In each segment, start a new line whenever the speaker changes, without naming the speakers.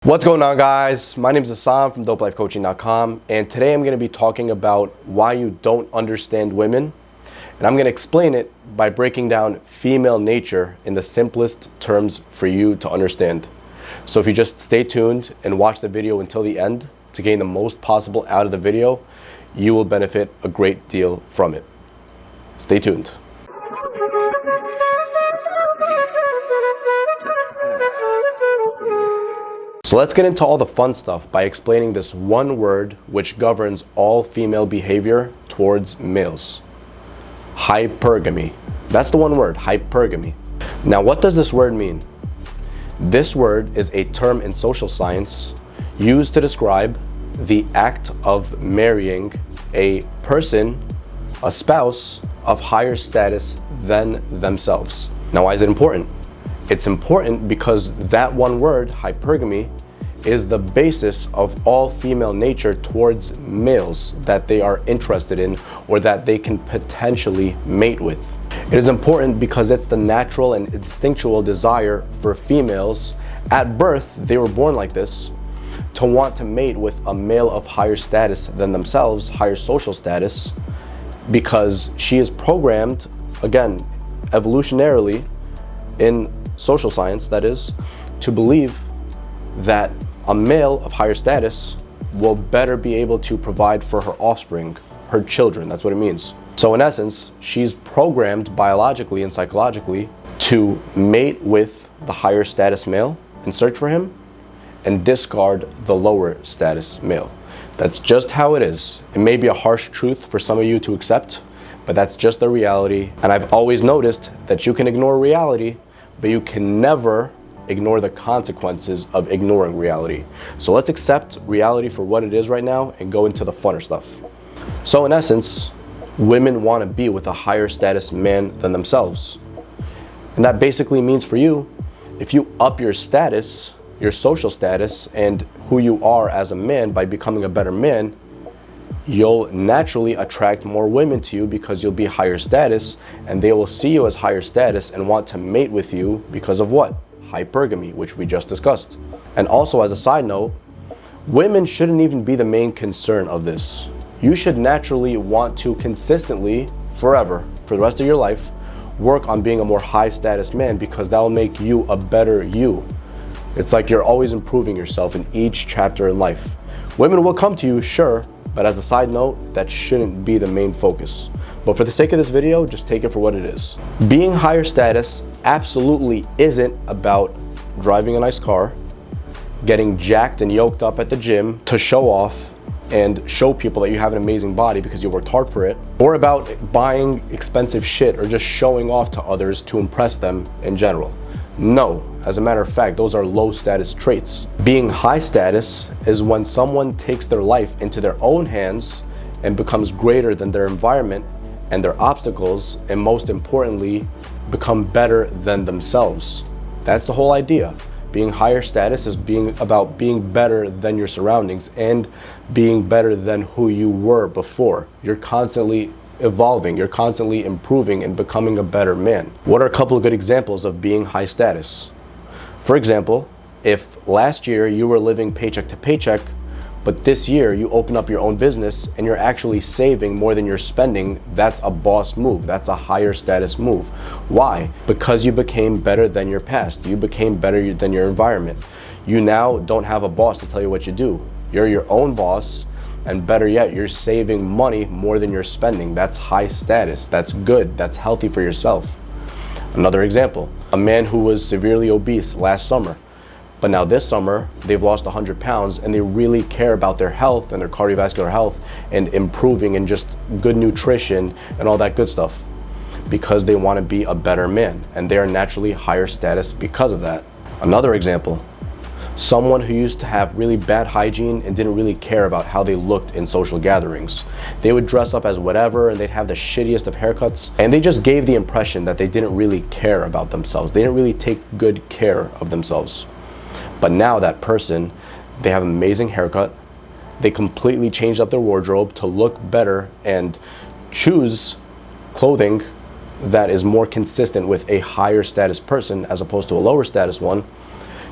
What's going on, guys? My name is Hassan from dopelifecoaching.com, and today I'm going to be talking about why you don't understand women, and I'm going to explain it by breaking down female nature in the simplest terms for you to understand. So if you just stay tuned and watch the video until the end to gain the most possible out of the video, you will benefit a great deal from it. Stay tuned. So let's get into all the fun stuff by explaining this one word which governs all female behavior towards males. Hypergamy. That's the one word, hypergamy. Now, what does this word mean? This word is a term in social science used to describe the act of marrying a person, a spouse, of higher status than themselves. Now, why is it important? It's important because that one word, hypergamy, is the basis of all female nature towards males that they are interested in or that they can potentially mate with. It is important because it's the natural and instinctual desire for females. At birth, they were born like this, to want to mate with a male of higher status than themselves, higher social status, because she is programmed, again, evolutionarily, in social science, that is, to believe that a male of higher status will better be able to provide for her offspring, her children. That's what it means. So in essence, she's programmed biologically and psychologically to mate with the higher status male and search for him and discard the lower status male. That's just how it is. It may be a harsh truth for some of you to accept, but that's just the reality. And I've always noticed that you can ignore reality, but you can never ignore the consequences of ignoring reality. So let's accept reality for what it is right now and go into the funner stuff. So in essence, women want to be with a higher status man than themselves. And that basically means for you, if you up your status, your social status, and who you are as a man by becoming a better man, you'll naturally attract more women to you because you'll be higher status, and they will see you as higher status and want to mate with you because of what? Hypergamy, which we just discussed. And also, as a side note, women shouldn't even be the main concern of this. You should naturally want to consistently, forever, for the rest of your life, work on being a more high status man, because that will make you a better you. It's like you're always improving yourself in each chapter in life. Women will come to you, sure, but as a side note, that shouldn't be the main focus. But for the sake of this video, just take it for what it is. Being higher status absolutely isn't about driving a nice car, getting jacked and yoked up at the gym to show off and show people that you have an amazing body because you worked hard for it, or about buying expensive shit or just showing off to others to impress them in general. No, as a matter of fact, those are low status traits. Being high status is when someone takes their life into their own hands and becomes greater than their environment and their obstacles, and most importantly, become better than themselves. That's the whole idea. Being higher status is about being better than your surroundings and being better than who you were before. You're constantly evolving, you're constantly improving and becoming a better man. What are a couple of good examples of being high status? For example, if last year you were living paycheck to paycheck, but this year you open up your own business and you're actually saving more than you're spending, that's a boss move. That's a higher status move. Why? Because you became better than your past. You became better than your environment. You now don't have a boss to tell you what you do. You're your own boss, and better yet, you're saving money more than you're spending. That's high status. That's good. That's healthy for yourself. Another example, a man who was severely obese last summer, but now this summer, they've lost 100 pounds and they really care about their health and their cardiovascular health and improving and just good nutrition and all that good stuff because they want to be a better man, and they are naturally higher status because of that. Another example, someone who used to have really bad hygiene and didn't really care about how they looked in social gatherings. They would dress up as whatever and they'd have the shittiest of haircuts, and they just gave the impression that they didn't really care about themselves. They didn't really take good care of themselves. But now that person, they have an amazing haircut, they completely changed up their wardrobe to look better and choose clothing that is more consistent with a higher status person as opposed to a lower status one.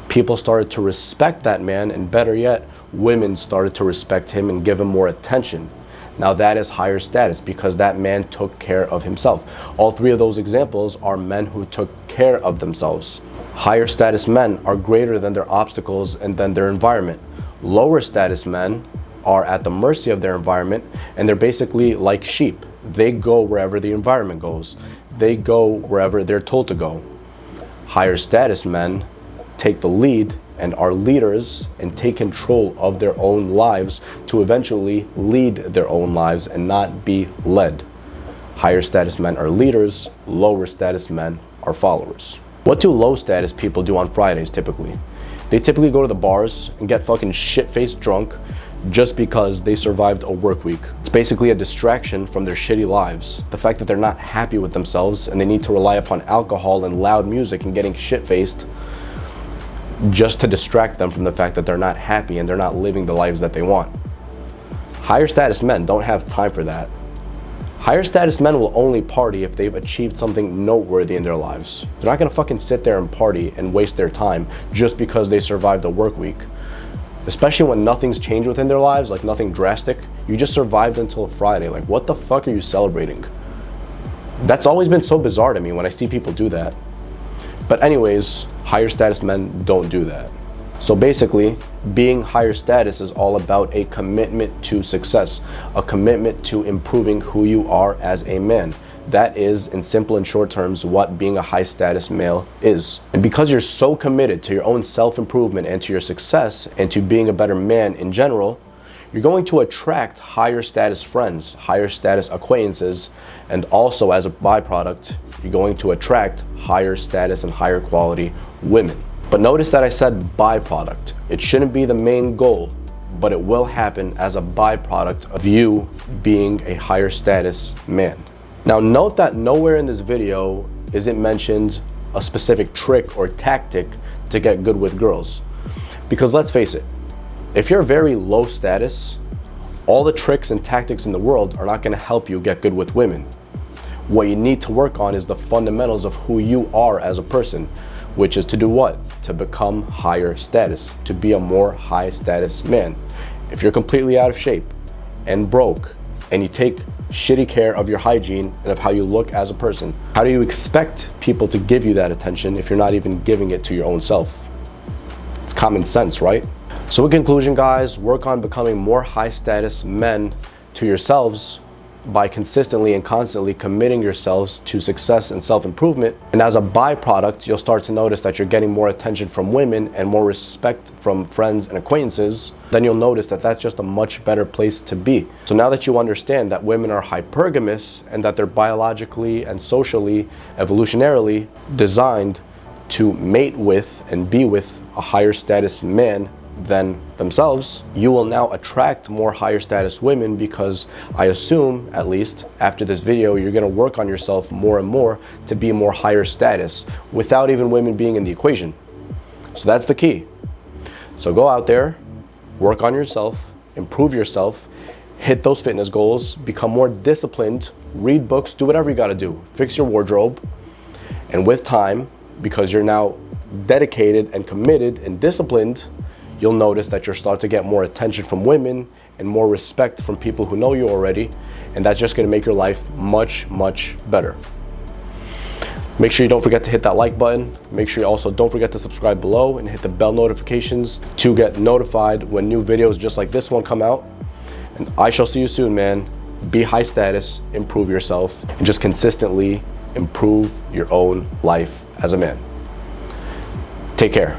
People started to respect that man, and better yet, women started to respect him and give him more attention. Now that is higher status because that man took care of himself. All three of those examples are men who took care of themselves. Higher status men are greater than their obstacles and than their environment. Lower status men are at the mercy of their environment, and they're basically like sheep. They go wherever the environment goes. They go wherever they're told to go. Higher status men take the lead and are leaders and take control of their own lives to eventually lead their own lives and not be led. Higher status men are leaders, lower status men are followers. What do low status people do on Fridays typically? They typically go to the bars and get fucking shit-faced drunk just because they survived a work week. It's basically a distraction from their shitty lives. The fact that they're not happy with themselves and they need to rely upon alcohol and loud music and getting shit-faced just to distract them from the fact that they're not happy and they're not living the lives that they want. Higher status men don't have time for that. Higher status men will only party if they've achieved something noteworthy in their lives. They're not gonna fucking sit there and party and waste their time just because they survived a work week. Especially when nothing's changed within their lives, like nothing drastic. You just survived until Friday. Like, what the fuck are you celebrating? That's always been so bizarre to me when I see people do that. But anyways, higher status men don't do that. So basically, being higher status is all about a commitment to success, a commitment to improving who you are as a man. That is, in simple and short terms, what being a high status male is. And because you're so committed to your own self-improvement and to your success and to being a better man in general, you're going to attract higher status friends, higher status acquaintances, and also as a byproduct, you're going to attract higher status and higher quality women. But notice that I said byproduct. It shouldn't be the main goal, but it will happen as a byproduct of you being a higher status man. Now note that nowhere in this video is it mentioned a specific trick or tactic to get good with girls. Because let's face it, if you're very low status, all the tricks and tactics in the world are not going to help you get good with women. What you need to work on is the fundamentals of who you are as a person, which is to do what? To become higher status, to be a more high status man. If you're completely out of shape and broke and you take shitty care of your hygiene and of how you look as a person, how do you expect people to give you that attention if you're not even giving it to your own self? It's common sense, right? So in conclusion, guys, work on becoming more high status men to yourselves by consistently and constantly committing yourselves to success and self-improvement. And as a byproduct, you'll start to notice that you're getting more attention from women and more respect from friends and acquaintances. Then you'll notice that that's just a much better place to be. So now that you understand that women are hypergamous and that they're biologically and socially, evolutionarily designed to mate with and be with a higher status man than themselves, you will now attract more higher status women because I assume, at least after this video, you're going to work on yourself more and more to be more higher status without even women being in the equation. So that's the key. So go out there, work on yourself, improve yourself, hit those fitness goals, become more disciplined, read books, do whatever you got to do, fix your wardrobe, and with time, because you're now dedicated and committed and disciplined, you'll notice that you'll start to get more attention from women and more respect from people who know you already, and that's just gonna make your life much, much better. Make sure you don't forget to hit that like button. Make sure you also don't forget to subscribe below and hit the bell notifications to get notified when new videos just like this one come out. And I shall see you soon, man. Be high status, improve yourself, and just consistently improve your own life as a man. Take care.